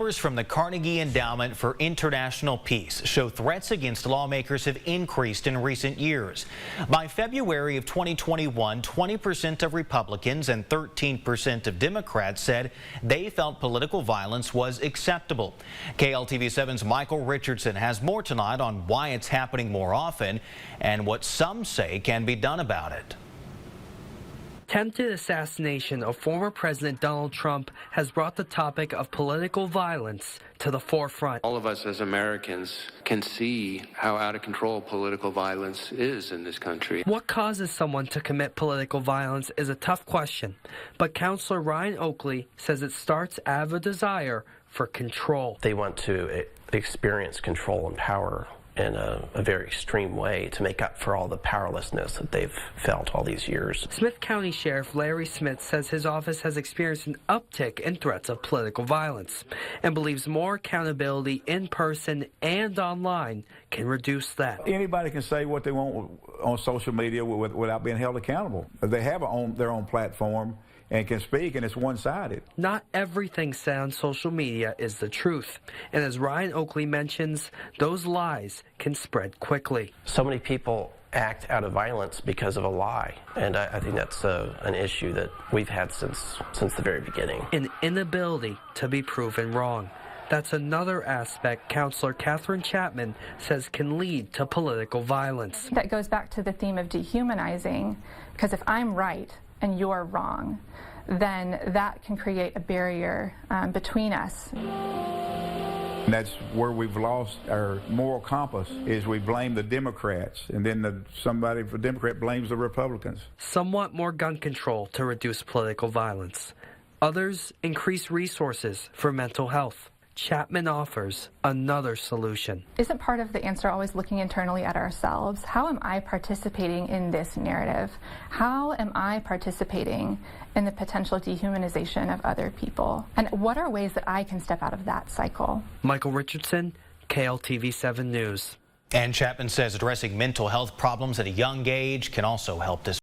Numbers from the Carnegie Endowment for International Peace show threats against lawmakers have increased in recent years. By February of 2021, 20% of Republicans and 13% of Democrats said they felt political violence was acceptable. KLTV7's Michael Richardson has more tonight on why it's happening more often and what some say can be done about it. Attempted assassination of former President Donald Trump has brought the topic of political violence to the forefront. All of us as Americans can see how out of control political violence is in this country. What causes someone to commit political violence is a tough question, but Counselor Ryan Oakley says it starts out of a desire for control. They want to experience control and power in a very extreme way to make up for all the powerlessness that they've felt all these years. Smith County Sheriff Larry Smith says his office has experienced an uptick in threats of political violence and believes more accountability in person and online can reduce that. Anybody can say what they want on social media without being held accountable. They have their own platform and can speak, and it's one-sided. Not everything said on social media is the truth. And as Ryan Oakley mentions, those lies can spread quickly. So many people act out of violence because of a lie, and I think that's an issue that we've had since the very beginning. An inability to be proven wrong. That's another aspect Counselor Katherine Chapman says can lead to political violence. That goes back to the theme of dehumanizing, because if I'm right and you're wrong, then that can create a barrier between us. And that's where we've lost our moral compass, is we blame the Democrats, and then somebody for Democrat blames the Republicans. Some want more gun control to reduce political violence. Others increase resources for mental health. Chapman offers another solution. Isn't part of the answer always looking internally at ourselves? How am I participating in this narrative? How am I participating in the potential dehumanization of other people? And what are ways that I can step out of that cycle? Michael Richardson, KLTV7 News. And Chapman says addressing mental health problems at a young age can also help this